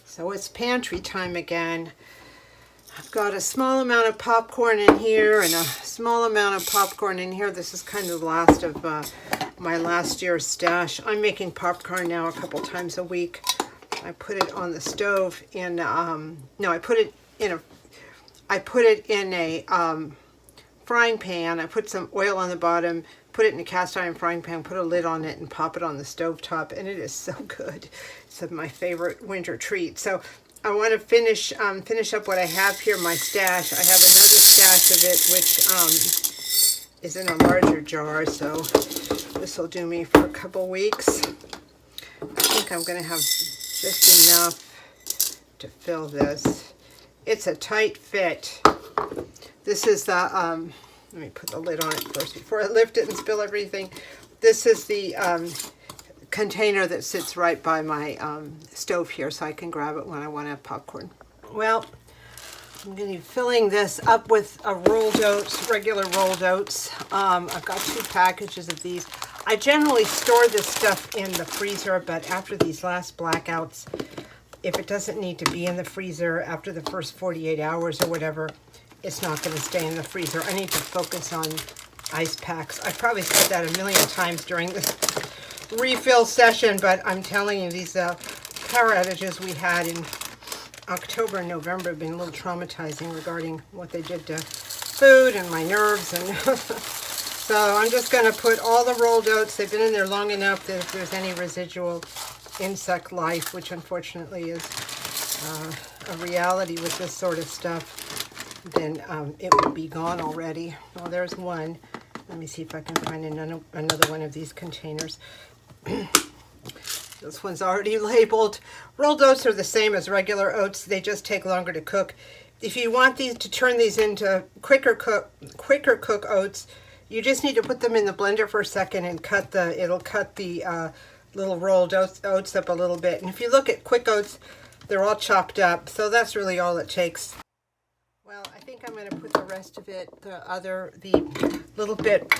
So it's pantry time again. I've got a small amount of popcorn in here and a small amount of popcorn in here. This is kind of the last of my last year's stash. I'm making popcorn now a couple times a week. I put it on the stove in, no, I put it in a frying pan. I put some oil on the bottom, put it in a cast iron frying pan, put a lid on it, and pop it on the stove top, and it is so good. It's my favorite winter treat. So I want to finish up what I have here, my stash. I have another stash of it, which is in a larger jar, so this will do me for a couple weeks. I think I'm going to have just enough to fill this. It's a tight fit. This is the, let me put the lid on it first before I lift it and spill everything. This is the container that sits right by my stove here, so I can grab it when I want to have popcorn. Well, I'm going to be filling this up with rolled oats, regular rolled oats. I've got 2 packages of these. I generally store this stuff in the freezer, but after these last blackouts, if it doesn't need to be in the freezer after the first 48 hours or whatever, it's not going to stay in the freezer. I need to focus on ice packs. I've probably said that a million times during this refill session, but I'm telling you, these power outages we had in October and November have been a little traumatizing regarding what they did to food and my nerves. And so I'm just going to put all the rolled oats. They've been in there long enough that if there's any residual insect life, which unfortunately is a reality with this sort of stuff, then it would be gone already. Well, there's one. Let me see if I can find another one of these containers. This one's already labeled. Rolled oats are the same as regular oats. They just take longer to cook. If you want these to turn these into quicker cook oats, you just need to put them in the blender for a second and it'll cut the little rolled oats up a little bit. And if you look at quick oats, they're all chopped up. So that's really all it takes. Well, I think I'm going to put the rest of it, the little bit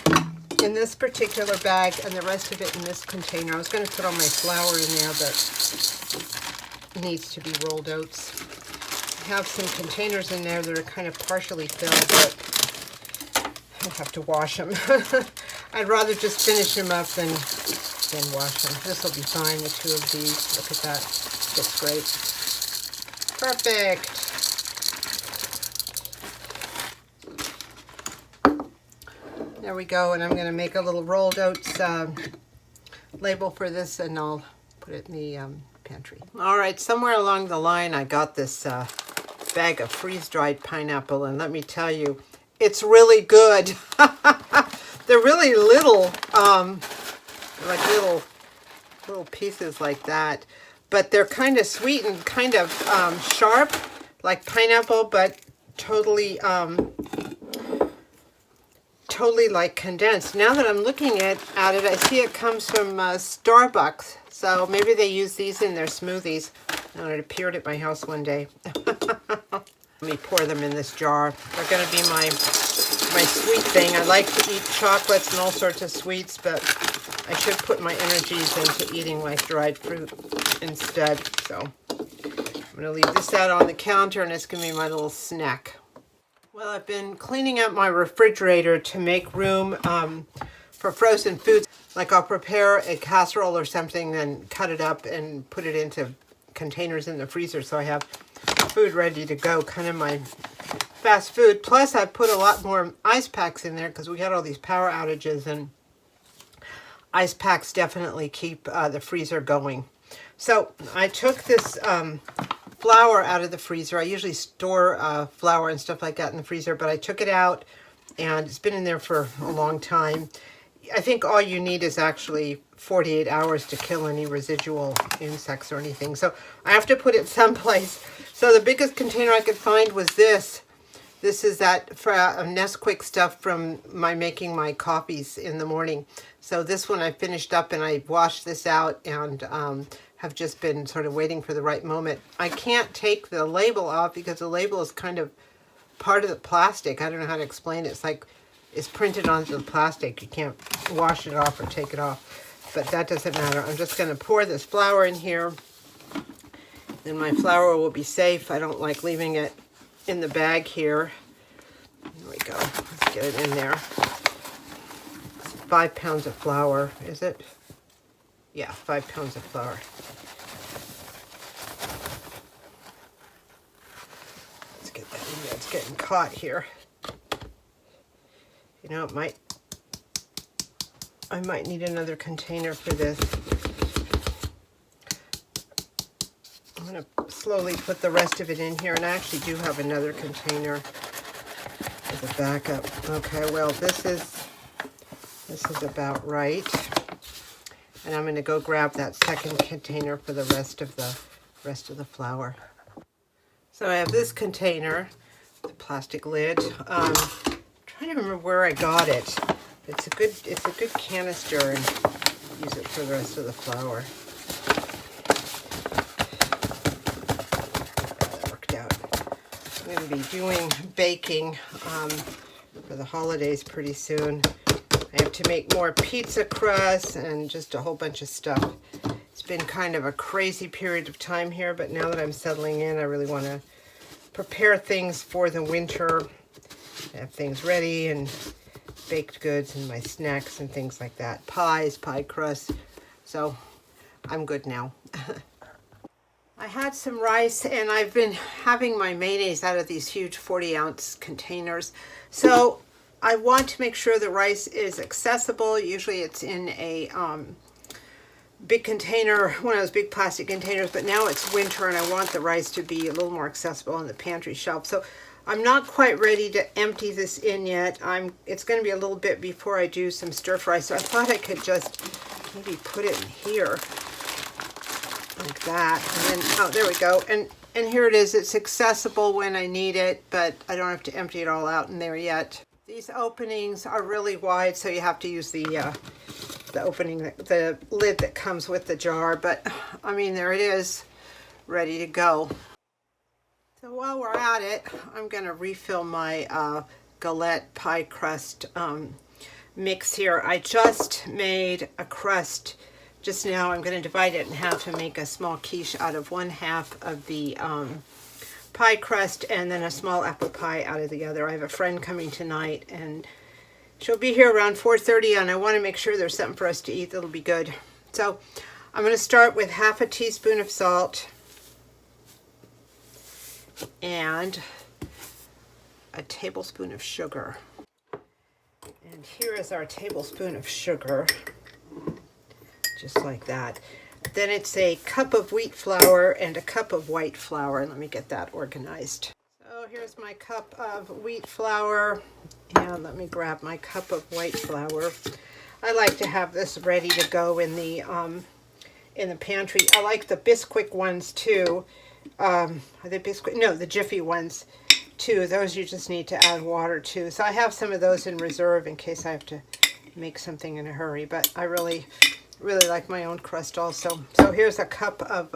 in this particular bag and the rest of it in this container. I was going to put all my flour in there, but it needs to be rolled oats. I have some containers in there that are kind of partially filled, but I have to wash them. I'd rather just finish them up than wash them. This will be fine, the 2 of these. Look at that. Fits great. Perfect. There we go, and I'm going to make a little rolled oats label for this, and I'll put it in the pantry. All right, somewhere along the line, I got this bag of freeze-dried pineapple, and let me tell you, it's really good. They're really little, like little pieces like that, but they're kind of sweet and kind of sharp, like pineapple, but totally like condensed. Now that I'm looking at it, I see it comes from Starbucks. So maybe they use these in their smoothies. And it appeared at my house one day. Let me pour them in this jar. They're going to be my sweet thing. I like to eat chocolates and all sorts of sweets, but I should put my energies into eating like dried fruit instead. So I'm going to leave this out on the counter, and it's going to be my little snack. Well, I've been cleaning out my refrigerator to make room for frozen foods. Like I'll prepare a casserole or something, then cut it up and put it into containers in the freezer so I have food ready to go, kind of my fast food. Plus, I've put a lot more ice packs in there because we had all these power outages, and ice packs definitely keep the freezer going. So I took this flour out of the freezer. I usually store flour and stuff like that in the freezer, but I took it out, and it's been in there for a long time. I think all you need is actually 48 hours to kill any residual insects or anything. So I have to put it someplace. So the biggest container I could find was this. This is that for Nesquik stuff from making my coffees in the morning. So this one I finished up, and I washed this out and have just been sort of waiting for the right moment. I can't take the label off because the label is kind of part of the plastic. I don't know how to explain it. It's like it's printed onto the plastic. You can't wash it off or take it off, but that doesn't matter. I'm just going to pour this flour in here, Then my flour will be safe. I don't like leaving it in the bag here. There we go. Let's get it in there. 5 pounds of flour, is it? Yeah, 5 pounds of flour. Let's get that in there. It's getting caught here. You know, I might need another container for this. I'm going to slowly put the rest of it in here, and I actually do have another container as a backup. Okay, well, this is about right. And I'm going to go grab that second container for the rest of the flour. So I have this container, the plastic lid. I'm trying to remember where I got it. It's a good canister, and use it for the rest of the flour. That worked out. I'm going to be doing baking for the holidays pretty soon. I have to make more pizza crusts and just a whole bunch of stuff. It's been kind of a crazy period of time here, but now that I'm settling in, I really want to prepare things for the winter. Have things ready, and baked goods and my snacks and things like that. Pies, pie crusts. So I'm good now. I had some rice, and I've been having my mayonnaise out of these huge 40-ounce containers. So I want to make sure the rice is accessible. Usually it's in a big container, one of those big plastic containers, but now it's winter and I want the rice to be a little more accessible on the pantry shelf. So I'm not quite ready to empty this in yet. It's going to be a little bit before I do some stir fry, so I thought I could just maybe put it in here like that. And then, oh, there we go. And here it is. It's accessible when I need it, but I don't have to empty it all out in there yet. These openings are really wide, so you have to use the opening, the lid that comes with the jar. But I mean, there it is, ready to go. So while we're at it, I'm going to refill my galette pie crust mix here. I just made a crust just now. I'm going to divide it in half and make a small quiche out of one half of the pie crust, and then a small apple pie out of the other. I have a friend coming tonight, and she'll be here around 4:30, and I want to make sure there's something for us to eat that'll be good. So I'm going to start with half a teaspoon of salt and a tablespoon of sugar. And here is our tablespoon of sugar, just like that. Then it's a cup of wheat flour and a cup of white flour. Let me get that organized. So here's my cup of wheat flour, and let me grab my cup of white flour. I like to have this ready to go in the pantry. I like the Bisquick ones too. Are they Bisquick? No, the Jiffy ones too. Those you just need to add water to. So I have some of those in reserve in case I have to make something in a hurry. But I really like my own crust also. So here's a cup of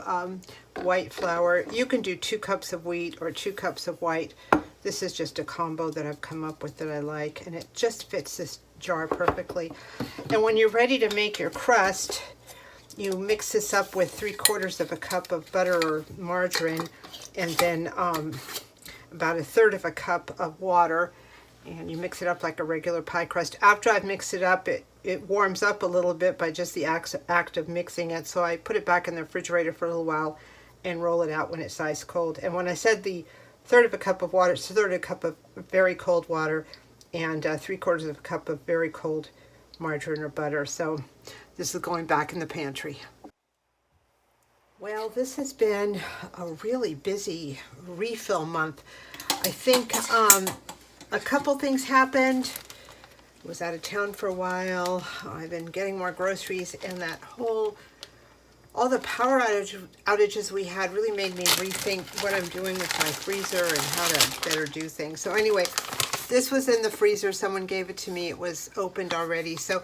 white flour. You can do 2 cups of wheat or 2 cups of white. This is just a combo that I've come up with that I like, and it just fits this jar perfectly. And when you're ready to make your crust, you mix this up with 3/4 of a cup of butter or margarine, and then about 1/3 of a cup of water, and you mix it up like a regular pie crust. After I've mixed it up, it warms up a little bit by just the act of mixing it. So I put it back in the refrigerator for a little while and roll it out when it's ice cold. And when I said the 1/3 of a cup of water, it's 1/3 of a cup of very cold water and 3/4 of a cup of very cold margarine or butter. So this is going back in the pantry. Well, this has been a really busy refill month. I think a couple things happened. I was out of town for a while. I've been getting more groceries, and that all the power outages we had really made me rethink what I'm doing with my freezer and how to better do things. So anyway, this was in the freezer. Someone gave it to me. It was opened already. So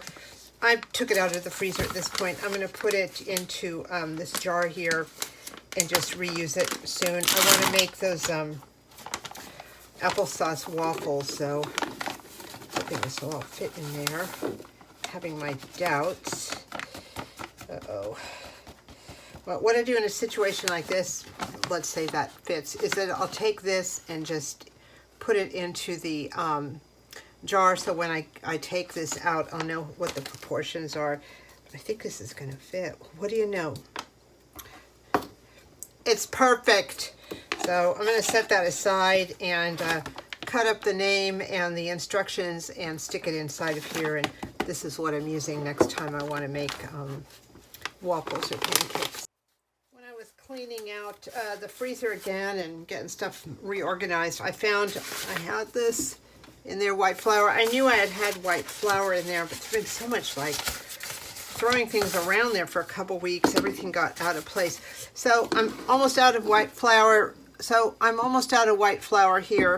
I took it out of the freezer at this point. I'm going to put it into this jar here and just reuse it soon. I want to make those applesauce waffles, so hoping this will all fit in there. Having my doubts. Uh-oh. Well, what I do in a situation like this, let's say that fits, is that I'll take this and just put it into the jar, so when I take this out, I'll know what the proportions are. I think this is going to fit. What do you know? It's perfect. So I'm going to set that aside and cut up the name and the instructions and stick it inside of here. And this is what I'm using next time I want to make waffles or pancakes. When I was cleaning out the freezer again and getting stuff reorganized, I found I had this in there, white flour. I knew I had white flour in there, but there's been so much like throwing things around there for a couple weeks, everything got out of place. So I'm almost out of white flour. Here.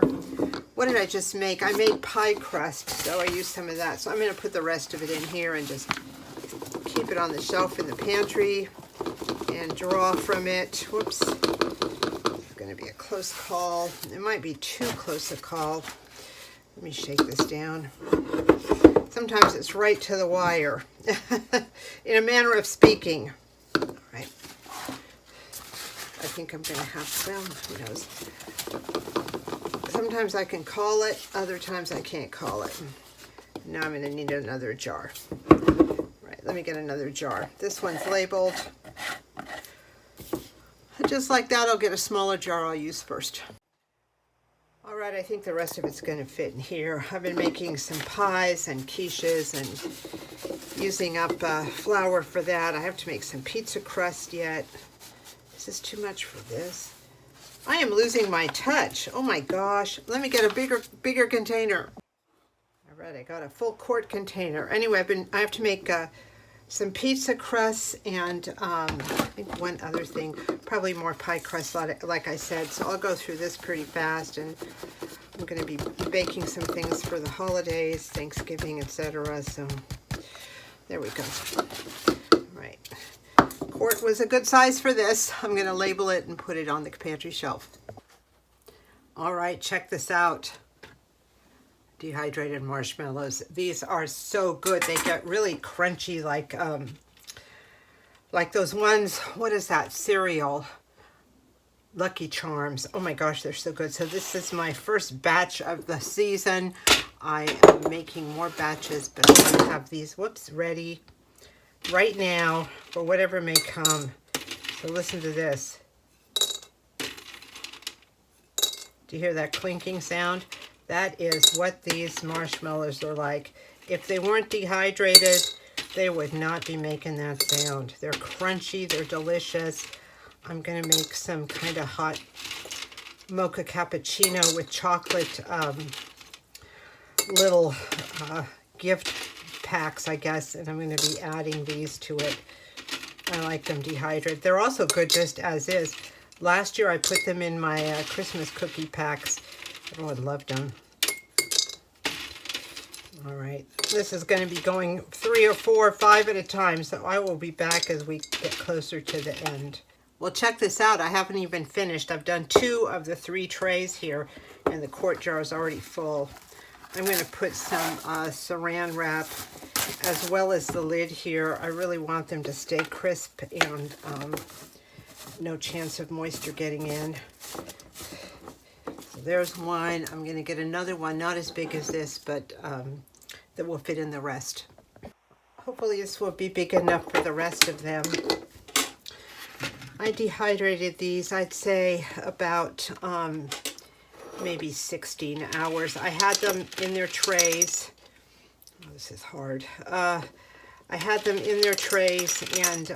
What did I just make? I made pie crust, so I used some of that. So I'm going to put the rest of it in here and just keep it on the shelf in the pantry and draw from it. Whoops. It's going to be a close call. It might be too close a call. Let me shake this down. Sometimes it's right to the wire, in a manner of speaking. All right. I think I'm going to have, well, who knows. Sometimes I can call it, other times I can't call it. Now I'm going to need another jar. Right, let me get another jar. This one's labeled. Just like that, I'll get a smaller jar I'll use first. All right, I think the rest of it's going to fit in here. I've been making some pies and quiches and using up flour for that. I have to make some pizza crust yet. Is this too much for this? I am losing my touch. Oh my gosh. Let me get a bigger container. All right, I got a full quart container. Anyway, I have to make some pizza crusts and I think one other thing, probably more pie crust, like I said. So I'll go through this pretty fast, and I'm going to be baking some things for the holidays, Thanksgiving, etc. So there we go. All right. Quart was a good size for this. I'm going to label it and put it on the pantry shelf. All right, check this out. Dehydrated marshmallows. These are so good. They get really crunchy, like those ones. What is that cereal? Lucky Charms. Oh my gosh, they're so good. So this is my first batch of the season. I am making more batches, but I'm going to have these ready right now for whatever may come. So listen to this. Do you hear that clinking sound? That is what these marshmallows are like. If they weren't dehydrated, they would not be making that sound. They're crunchy, they're delicious. I'm going to make some kind of hot mocha cappuccino with chocolate little gift packs, I guess, and I'm going to be adding these to it. I like them dehydrated. They're also good just as is. Last year I put them in my Christmas cookie packs. Everyone loved them. All right, this is going to be going 3 or 4 or 5 at a time, so I will be back as we get closer to the end. Well, check this out. I haven't even finished. I've done 2 of the 3 trays here, and the quart jar is already full. I'm going to put some saran wrap as well as the lid here. I really want them to stay crisp and no chance of moisture getting in. So there's one. I'm going to get another one, not as big as this, but that will fit in the rest. Hopefully this will be big enough for the rest of them. I dehydrated these, I'd say, about maybe 16 hours. I had them in their trays. Oh, this is hard. I had them in their trays, and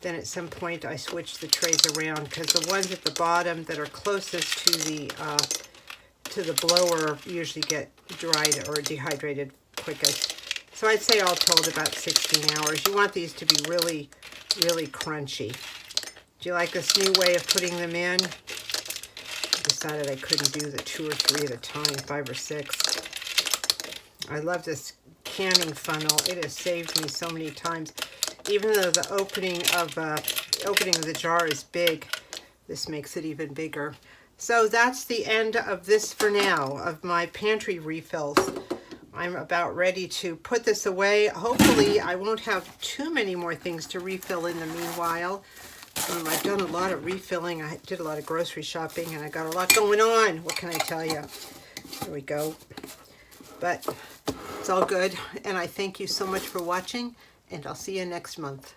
then at some point I switched the trays around, because the ones at the bottom that are closest to the blower usually get dried or dehydrated quickest. So I'd say all told about 16 hours. You want these to be really, really crunchy. Do you like this new way of putting them in? I decided I couldn't do the 2 or 3 at a time, 5 or 6. I love this canning funnel. It has saved me so many times. Even though the opening of the jar is big, this makes it even bigger. So that's the end of this for now, of my pantry refills. I'm about ready to put this away. Hopefully I won't have too many more things to refill in the meanwhile. I've done a lot of refilling. I did a lot of grocery shopping, and I got a lot going on. What can I tell you? There we go. But it's all good, and I thank you so much for watching, and I'll see you next month.